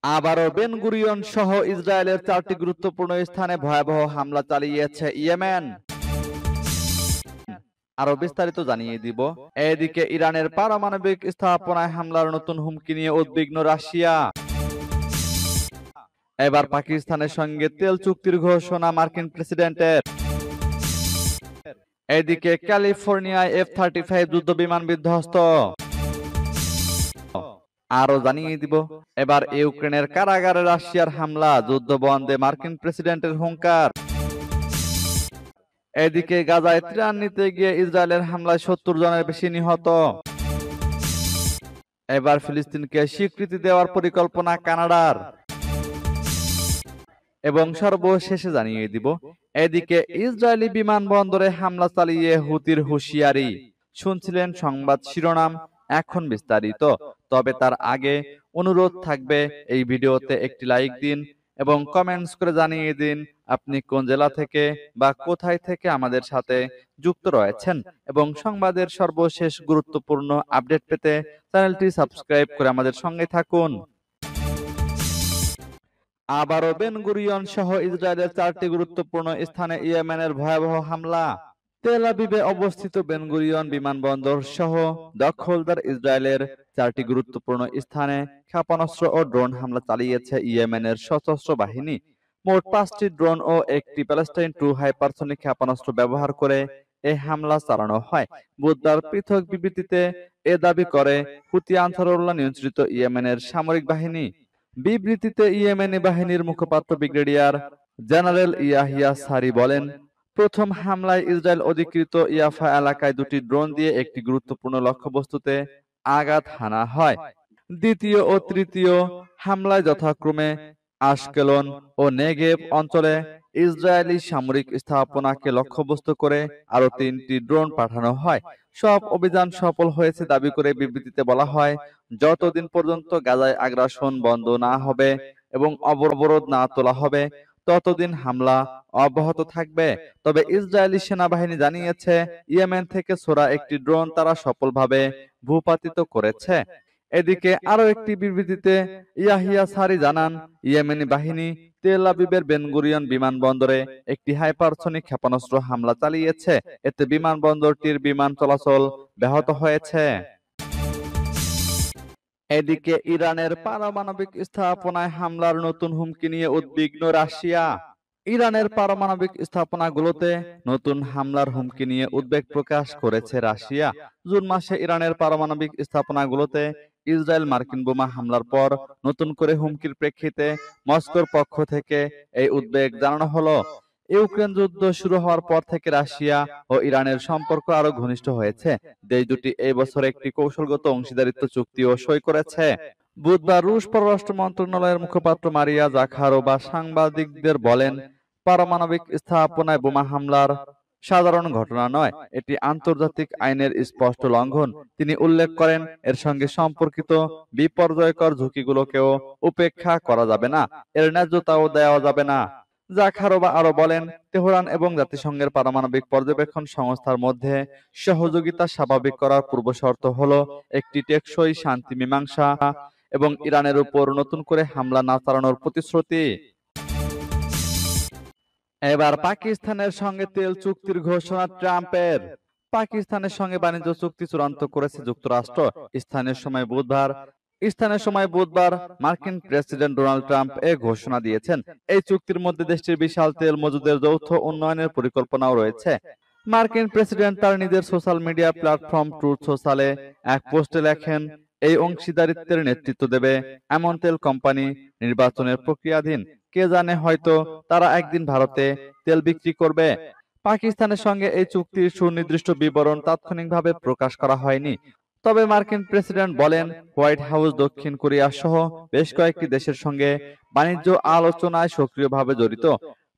আবারও Ben Gurion সহ ইসরায়েলের 4টি গুরুত্বপূর্ণ স্থানে ভয়াবহ হামলা চালিয়েছে ইয়েমেন। আরো বিস্তারিত জানিয়ে দিব। এদিকে ইরানের পারমাণবিক স্থাপনায় হামলার নতুন হুমকি নিয়ে উদ্বিগ্ন রাশিয়া। এবার পাকিস্তানের সঙ্গে তেল চুক্তির ঘোষণা মার্কিন প্রেসিডেন্টের। এদিকে ক্যালিফোর্নিয়ায় F-35 যুদ্ধ বিমান বিধ্বস্ত। আরো জানিয়ে দিব। এবার ইউক্রেনের কারাগারে রাশিয়ার হামলা, যুদ্ধ বন্ধে মার্কিন প্রেসিডেন্টের হুঙ্কার। এদিকে গাজায় ত্রাণ নিতে গিয়ে ইসরায়েলের হামলায় 70 জনের বেশি নিহত। এবার ফিলিস্তিনকে স্বীকৃতি দেওয়ার পরিকল্পনা কানাডার। এবং সর্বশেষে জানিয়ে দিব। এদিকে ইসরায়েলি বিমানবন্দরে হামলা চালিয়ে হুতির হুঁশিয়ারি। শুনছিলেন সংবাদ শিরোনাম, এখন বিস্তারিত। তবে তার আগে অনুরোধ থাকবে, এই ভিডিওতে একটি লাইক দিন এবং কমেন্টস করে জানিয়ে দিন আপনি কোন জেলা থেকে বা কোথায় থেকে আমাদের সাথে যুক্ত রয়েছেন, এবং সংবাদের সর্বশেষ গুরুত্বপূর্ণ আপডেট পেতে চ্যানেলটি সাবস্ক্রাইব করে আমাদের সঙ্গে থাকুন। আবারও বেন গুরিয়ন সহ ইসরায়েলের 4টি গুরুত্বপূর্ণ স্থানে ইয়েমেনের ভয়াবহ হামলা। তেল আবিবে অবস্থিত বেন গুরিয়ন বিমানবন্দর সহ দখলদার ইসরায়েলের 4টি গুরুত্বপূর্ণ স্থানে ক্ষেপণাস্ত্র ও ড্রোন হামলা চালিয়েছে ইয়েমেনের সশস্ত্র বাহিনী। মোট 5টি ড্রোন ও একটি প্যালেস্টাইন 2 হাইপারসনিক ক্ষেপণাস্ত্র ব্যবহার করে এই হামলা চালানো হয়। বুধবার পৃথক বিবৃতিতে এ দাবি করে হুতি আনসারুল্লাহ নিয়ন্ত্রিত ইয়েমেনের সামরিক বাহিনী। বিবৃতিতে ইয়েমেনি বাহিনীর মুখপাত্র ব্রিগেডিয়ার জেনারেল ইয়াহিয়া সারি বলেন, প্রথম হামলায় ইসরায়েল অধিকৃত ইয়াফা এলাকায় 2টি ড্রোন দিয়ে একটি গুরুত্বপূর্ণ লক্ষ্যবস্তুতে আঘাত হানা হয়। দ্বিতীয় ও তৃতীয় হামলায় যথাক্রমে আশকেলন ও নেগেভ অঞ্চলে ইসরায়েলি সামরিক স্থাপনাকে লক্ষ্যবস্তু করে আরো 3টি ড্রোন পাঠানো হয়। সব অভিযান সফল হয়েছে দাবি করে বিবৃতিতে বলা হয়, যতদিন পর্যন্ত গাজায় আগ্রাসন বন্ধ না হবে এবং অবরোধ না তোলা হবে ততদিন হামলা অব্যাহত থাকবে। তবে ইসরায়েলি সেনাবাহিনী জানিয়েছে, ইয়েমেন থেকে ছোড়া একটি ড্রোন তারা সফলভাবে ভূপাতিত করেছে। এদিকে আরো একটি বিবৃতিতে ইয়াহিয়া সারি জানান, ইয়েমেনি বাহিনী তেল আবিবের বেন গুরিয়ন বিমানবন্দরে একটি হাইপারসনিক ক্ষেপণাস্ত্র হামলা চালিয়েছে। এতে বিমানবন্দরটির বিমান চলাচল ব্যাহত হয়েছে। এদিকে ইরানের পারমাণবিক স্থাপনায় হামলার নতুন হুমকি নিয়ে উদ্বিগ্ন রাশিয়া। ইরানের পারমাণবিক স্থাপনাগুলোতে নতুন হামলার হুমকি নিয়ে উদ্বেগ প্রকাশ করেছে রাশিয়া। জুন মাসে ইরানের পারমাণবিক স্থাপনাগুলোতে ইসরায়েল মার্কিন বোমা হামলার পর নতুন করে হুমকির প্রেক্ষিতে মস্কোর পক্ষ থেকে এই উদ্বেগ জানানো হলো। ইউক্রেন যুদ্ধ শুরু হওয়ার পর থেকে রাশিয়া ও ইরানের সম্পর্ক আরো ঘনিষ্ঠ হয়েছে। দেশ দুটি এই বছর একটি কৌশলগত অংশীদারিত্ব চুক্তিও সই করেছে। বুধবার রুশ পররাষ্ট্র মন্ত্রণালয়ের মুখপাত্র মারিয়া জাখারোভা সাংবাদিকদের বলেন, পারমাণবিক স্থাপনায় বোমা হামলার সাধারণ ঘটনা নয়, এটি আন্তর্জাতিক আইনের স্পষ্ট লঙ্ঘন। তিনি উল্লেখ করেন, এর সঙ্গে সম্পর্কিত বিপর্যয়কর ঝুঁকিগুলোকেও উপেক্ষা করা যাবে না, এর ন্যায্যতাও দেওয়া যাবে না। জাখারোভা আরো বলেন, তেহরান এবং জাতিসংঘের পারমাণবিক পর্যবেক্ষণ সংস্থার মধ্যে সহযোগিতা স্বাভাবিক করার পূর্বশর্ত হলো একটি টেকসই শান্তি মীমাংসা এবং ইরানের উপর নতুন করে হামলা না চালানোর প্রতিশ্রুতি। এবার পাকিস্তানের সঙ্গে তেল চুক্তির ঘোষণা ট্রাম্পের। পাকিস্তানের সঙ্গে বাণিজ্য চুক্তি চূড়ান্ত করেছে যুক্তরাষ্ট্র। স্থানীয় সময় বুধবার মার্কিন প্রেসিডেন্ট ডোনাল্ড ট্রাম্প এ ঘোষণা দিয়েছেন। এই চুক্তির মধ্যে দেশটির বিশাল তেল মজুদের যৌথ উন্নয়নের পরিকল্পনাও রয়েছে। মার্কিন প্রেসিডেন্ট তার নিজের সোশ্যাল মিডিয়া প্ল্যাটফর্ম ট্রুথ সোশ্যালে এক পোস্টে লেখেন, এই অংশীদারিত্বের নেতৃত্ব দেবে এমন তেল কোম্পানি নির্বাচনের প্রক্রিয়াধীন। কে জানে, হয়তো তারা একদিন ভারতে তেল বিক্রি করবে। পাকিস্তানের সঙ্গে এই চুক্তির সুনির্দিষ্ট বিবরণ তাৎক্ষণিকভাবে প্রকাশ করা হয়নি। তবে মার্কিন প্রেসিডেন্ট বলেন, হোয়াইট হাউস দক্ষিণ কোরিয়া সহ বেশ কয়েকটি দেশের সঙ্গে বাণিজ্য আলোচনায় সক্রিয়ভাবে জড়িত।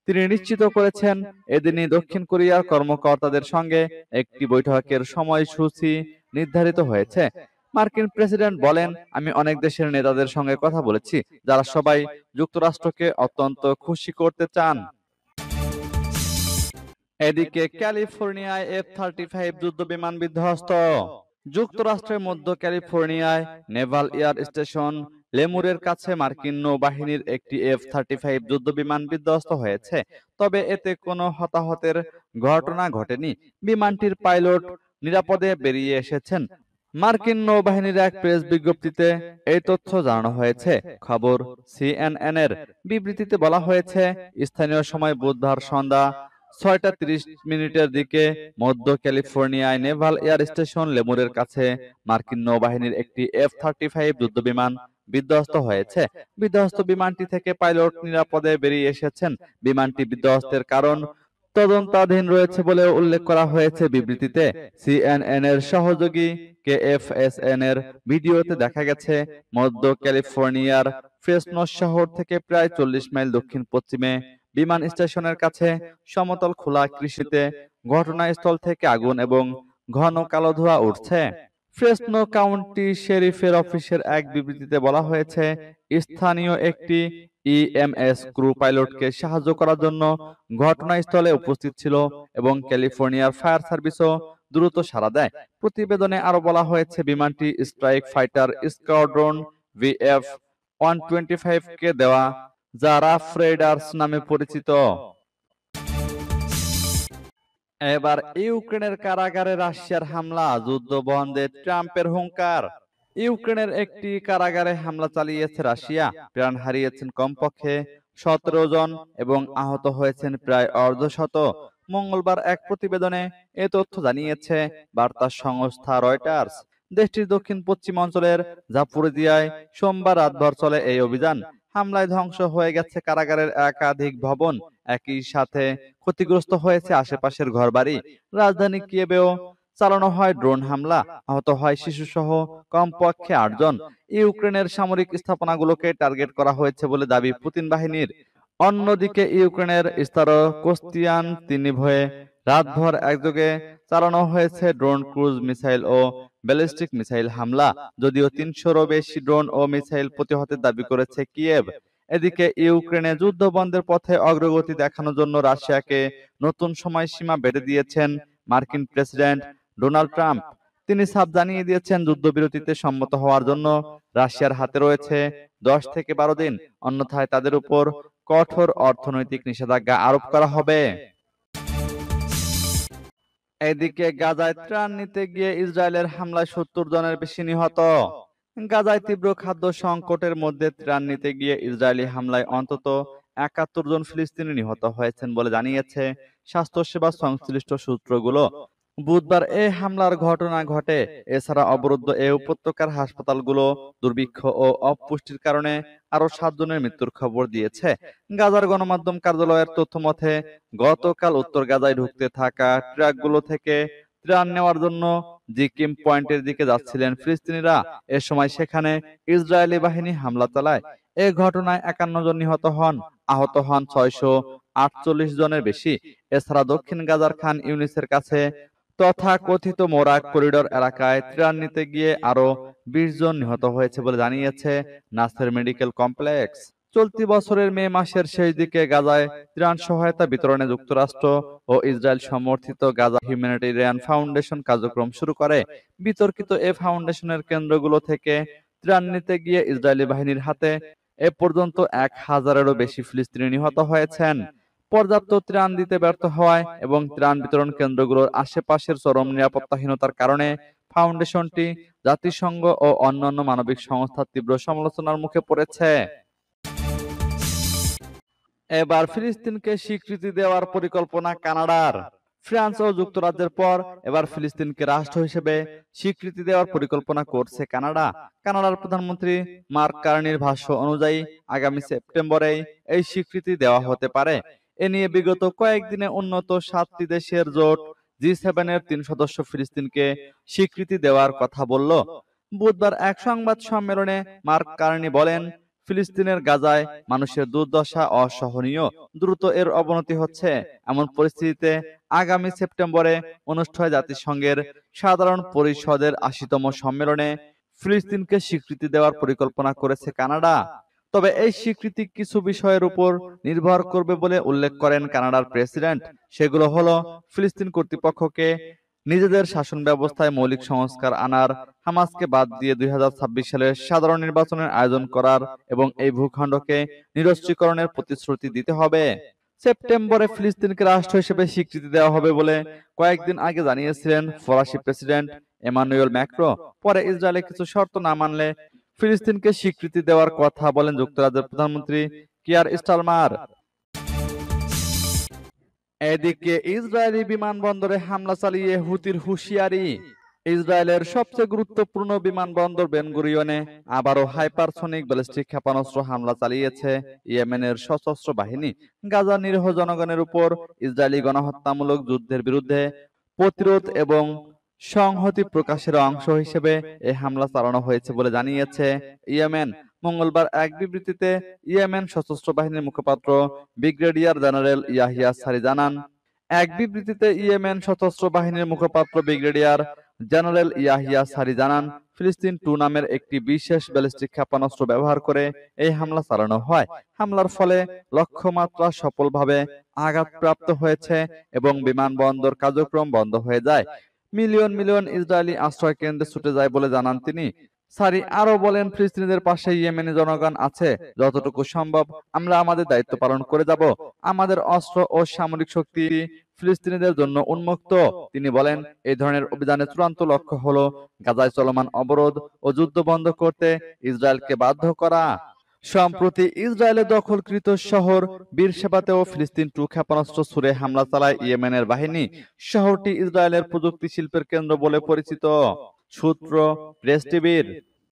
তিনি নিশ্চিত করেছেন, এদিনই দক্ষিণ কোরিয়ার কর্মকর্তাদের সঙ্গে একটি বৈঠকের সময়সূচি নির্ধারিত হয়েছে। মার্কিন প্রেসিডেন্ট বলেন, আমি অনেক দেশের নেতাদের সঙ্গে কথা বলেছি, যারা সবাই যুক্তরাষ্ট্রকে অত্যন্ত খুশি করতে চান। এদিকে ক্যালিফোর্নিয়ায় F-35 যুদ্ধ বিমান বিধ্বস্ত। যুক্তরাষ্ট্রের মধ্য ক্যালিফোর্নিয়ায় নেভাল এয়ার স্টেশন লেমুরের কাছে মার্কিন নৌবাহিনীর একটি F-35 যুদ্ধবিমান বিধ্বস্ত হয়েছে, তবে এতে কোনো হতাহতের ঘটনা ঘটেনি। বিমানটির পাইলট নিরাপদে বেরিয়ে এসেছেন। মার্কিন নৌবাহিনীর এক প্রেস বিজ্ঞপ্তিতে এই তথ্য জানানো হয়েছে। খবর CNN এর বিবৃতিতে বলা হয়েছে, স্থানীয় সময় বুধবার সন্ধ্যা 6টা 30 মিনিটের দিকে মধ্য ক্যালিফোর্নিয়ায় নেভাল এয়ার স্টেশন লেমুরের কাছে মার্কিন নৌবাহিনীর একটি F-35 যুদ্ধবিমান বিধ্বস্ত হয়েছে। বিধ্বস্ত বিমানটি থেকে পাইলট নিরাপদে বেরিয়ে এসেছেন। বিমানটি বিধ্বস্তের কারণ তদন্তাধীন রয়েছে বলেও উল্লেখ করা হয়েছে বিবৃতিতে। CNN এর সহযোগী KFSN এর ভিডিওতে দেখা গেছে, মধ্য ক্যালিফোর্নিয়ার ফ্রেসনো শহর থেকে প্রায় 40 মাইল দক্ষিণ পশ্চিমে বিমান স্টেশনের কাছে সমতল খোলা কৃষিতে ঘটনাস্থল থেকে আগুন এবং ঘন কালো ধোঁয়া উঠছে। ফ্রেসনো কাউন্টি শেরিফের অফিসের এক বিবৃতিতে বলা হয়েছে, স্থানীয় একটি EMS ক্রু পাইলটকে সাহায্য করার জন্য ঘটনাস্থলে উপস্থিত ছিল এবং ক্যালিফোর্নিয়ার ফায়ার সার্ভিসও দ্রুত সাড়া দেয়। প্রতিবেদনে আরো বলা হয়েছে, বিমানটি স্ট্রাইক ফাইটার স্কোয়াড্রন VF-125 কে দেওয়া, যা রাফ রেইডার্স নামে পরিচিত। এবার ইউক্রেনের কারাগারে রাশিয়ার হামলা, যুদ্ধ বন্ধে ট্রাম্পের হুঙ্কার। ইউক্রেনের একটি কারাগারে হামলা চালিয়েছে রাশিয়া। প্রাণ হারিয়েছেন কমপক্ষে 17 জন এবং আহত হয়েছেন প্রায় অর্ধশত। মঙ্গলবার এক প্রতিবেদনে এ তথ্য জানিয়েছে বার্তা সংস্থা রয়টার্স। দেশটির দক্ষিণ পশ্চিম অঞ্চলের জাপোরিজিয়ায় সোমবার রাতভর চলে এই অভিযান। হামলায় ধ্বংস হয়ে গেছে কারাগারের একাধিক ভবন, একই সাথে ক্ষতিগ্রস্ত হয়েছে আশেপাশের ঘরবাড়ি। রাজধানী কিয়েভেও চালানো হয় ড্রোন হামলা, আহত হয় শিশুসহ কমপক্ষে 8 জন। ইউক্রেনের সামরিক স্থাপনাগুলোকে টার্গেট করা হয়েছে বলে দাবি পুতিন বাহিনীর। অন্যদিকে ইউক্রেনের স্তারোকোস্তিয়ান তিনিভয়ে রাতভর একযোগে চালানো হয়েছে ড্রোন, ক্রুজ মিসাইল ও ব্যালিস্টিক মিসাইল হামলা। যদিও 300-রও বেশি ড্রোন ও মিসাইল প্রতিহতের দাবি করেছে কিয়েভ। এদিকে ইউক্রেনে যুদ্ধ বন্ধের পথে অগ্রগতি দেখানোর জন্য রাশিয়াকে নতুন সময়সীমা বেঁধে দিয়েছেন মার্কিন প্রেসিডেন্ট ডোনাল্ড ট্রাম্প। তিনি সাফ জানিয়ে দিয়েছেন, যুদ্ধবিরতিতে সম্মত হওয়ার জন্য রাশিয়ার হাতে রয়েছে 10 থেকে 12 দিন, অন্যথায় তাদের উপর কঠোর অর্থনৈতিক নিষেধাজ্ঞা আরোপ করা হবে। এদিকে গাজায় ত্রাণ নিতে গিয়ে ইসরায়েলের হামলায় 70 জনের বেশি নিহত। গাজায় তীব্র খাদ্য সংকটের মধ্যে ত্রাণ নিতে গিয়ে ইসরায়েলি হামলায় অন্তত 71 জন ফিলিস্তিনি নিহত হয়েছেন বলে জানিয়েছে স্বাস্থ্যসেবা সংশ্লিষ্ট সূত্রগুলো। বুধবার এই হামলার ঘটনা ঘটে। এছাড়া অবরুদ্ধ এ উপত্যকার হাসপাতালগুলো দুর্ভিক্ষ ও অপুষ্টির কারণে আরো 7 জনের মৃত্যুর খবর দিয়েছে। গাজার গণমাধ্যম কার্যালয়ের তথ্য মতে, গতকাল উত্তর গাজায় ঢুকতে থাকা ট্রাকগুলো থেকে ত্রাণ নেওয়ার জন্য জিকিম পয়েন্টের দিকে যাচ্ছিলেন ফিলিস্তিনিরা। এ সময় সেখানে ইসরায়েলি বাহিনী হামলা চালায়। এ ঘটনায় 51 জন নিহত হন, আহত হন 648 জনের বেশি। এছাড়া দক্ষিণ গাজার খান ইউনিসের কাছে তথাকথিত মোরাক করিডোর এলাকায় ত্রাণ নিতে গিয়ে আরো 20 জন নিহত হয়েছে বলে জানিয়েছে নাসের মেডিকেল কমপ্লেক্স। চলতি বছরের মে মাসের শেষ দিকে গাজায় ত্রাণ সহায়তা বিতরণে যুক্তরাষ্ট্র ও ইসরায়েল সমর্থিত গাজা হিউম্যানিটেরিয়ান ফাউন্ডেশন কার্যক্রম শুরু করে। বিতর্কিত এ ফাউন্ডেশনের কেন্দ্রগুলো থেকে ত্রাণ নিতে গিয়ে ইসরায়েলি বাহিনীর হাতে এ পর্যন্ত 1000-এরও বেশি ফিলিস্তিনি নিহত হয়েছেন। পর্যাপ্ত ত্রাণ দিতে ব্যর্থ হওয়ায় এবং ত্রাণ বিতরণ কেন্দ্রগুলোর আশেপাশের চরম নিরাপত্তাহীনতার কারণে ফাউন্ডেশনটি জাতিসংঘ ও অন্যান্য মানবিক সংস্থার তীব্র সমালোচনার মুখে পড়েছে। এবার ফিলিস্তিনকে স্বীকৃতি দেওয়ার পরিকল্পনা কানাডার। ফ্রান্স ও যুক্তরাজ্যের পর এবার ফিলিস্তিনকে রাষ্ট্র হিসেবে স্বীকৃতি দেওয়ার পরিকল্পনা করছে কানাডা। কানাডার প্রধানমন্ত্রী মার্ক কার্নির ভাষ্য অনুযায়ী আগামী সেপ্টেম্বরেই এই স্বীকৃতি দেওয়া হতে পারে। এ নিয়ে বিগত কয়েকদিনে উন্নত 7টি দেশের জোট G7 এর 3 সদস্য ফিলিস্তিনকে স্বীকৃতি দেওয়ার কথা বলল। বুধবার এক সংবাদ সম্মেলনে মার্ক কার্নি বলেন, ফিলিস্তিনের গাজায় মানুষের দুর্দশা অসহনীয়, দ্রুত এর অবনতি হচ্ছে। এমন পরিস্থিতিতে আগামী সেপ্টেম্বরে অনুষ্ঠেয় জাতিসংঘের সাধারণ পরিষদের 80তম সম্মেলনে ফিলিস্তিনকে স্বীকৃতি দেওয়ার পরিকল্পনা করেছে কানাডা। তবে এই স্বীকৃতি কিছু বিষয়ের উপর নির্ভর করবে বলে উল্লেখ করেন কানাডার প্রেসিডেন্ট। সেগুলো হলো, ফিলিস্তিন কর্তৃপক্ষকে নিজেদের শাসন ব্যবস্থায় মৌলিক সংস্কার আনার, হামাসকে বাদ দিয়ে 2026 সালের সাধারণ নির্বাচনের আয়োজন করার এবং এই ভূখণ্ডকে নিরস্ত্রীকরণের প্রতিশ্রুতি দিতে হবে। সেপ্টেম্বরে ফিলিস্তিনকে রাষ্ট্র হিসেবে স্বীকৃতি দেওয়া হবে বলে কয়েকদিন আগে জানিয়েছিলেন ফরাসি প্রেসিডেন্ট এমানুয়েল ম্যাক্রো। পরে ইসরায়েলে কিছু শর্ত না মানলে ফিলিস্তিনকে স্বীকৃতি দেওয়ার কথা বলেন যুক্তরাজ্যের প্রধানমন্ত্রী কিয়ার স্টারমার। এদিকে ইসরায়েলি বিমানবন্দরে হামলা চালিয়ে হুতির হুঁশিয়ারি। ইসরায়েলের সবচেয়ে গুরুত্বপূর্ণ বিমানবন্দর বেন গুরিয়নে আবারও হাইপারসনিক ব্যালিস্টিক ক্ষেপণাস্ত্র হামলা চালিয়েছে ইয়েমেনের সশস্ত্র বাহিনী। গাজার নিরীহ জনগণের উপর ইসরায়েলি গণহত্যামূলক যুদ্ধের বিরুদ্ধে প্রতিরোধ এবং সংহতি প্রকাশের অংশ হিসেবে এই হামলা চালানো হয়েছে বলে জানিয়েছে ইয়েমেন। মঙ্গলবার এক বিবৃতিতে ইয়েমেন সশস্ত্র বাহিনীর মুখপাত্র ব্রিগেডিয়ার জেনারেল ইয়াহিয়া সারি জানান। এক বিবৃতিতে ইয়েমেন সশস্ত্র বাহিনীর মুখপাত্র ব্রিগেডিয়ার জেনারেল ইয়াহিয়া সারি জানান, ফিলিস্তিন 2 নামের একটি বিশেষ ব্যালিস্টিক ক্ষেপণাস্ত্র ব্যবহার করে এই হামলা চালানো হয়। হামলার ফলে লক্ষ্যমাত্রা সফলভাবে আঘাতপ্রাপ্ত হয়েছে এবং বিমানবন্দর কার্যক্রম বন্ধ হয়ে যায়। মিলিয়ন মিলিয়ন ইসরায়েলি আশ্রয় কেন্দ্রে ছুটে যায় বলে জানান তিনি। সারি আরো বলেন, ফিলিস্তিনিদের পাশে ইয়েমেনি জনগণ আছে। যতটুকু সম্ভব আমরা আমাদের দায়িত্ব পালন করে যাব। আমাদের অস্ত্র ও সামরিক শক্তি ফিলিস্তিনিদের জন্য উন্মুক্ত। তিনি বলেন, এই ধরনের অভিযানের চূড়ান্ত লক্ষ্য হলো গাজায় চলমান অবরোধ ও যুদ্ধ বন্ধ করতে ইসরায়েলকে বাধ্য করা। সম্প্রতি ইসরায়েলে দখলকৃত শহর বীরশেবাতেও ফিলিস্তিন 2 ক্ষেপণাস্ত্র ছুড়ে হামলা চালায় ইয়েমেনের বাহিনী। শহরটি ইসরায়েলের প্রযুক্তি শিল্পের কেন্দ্র বলে পরিচিত। সূত্র প্রেস টিভির।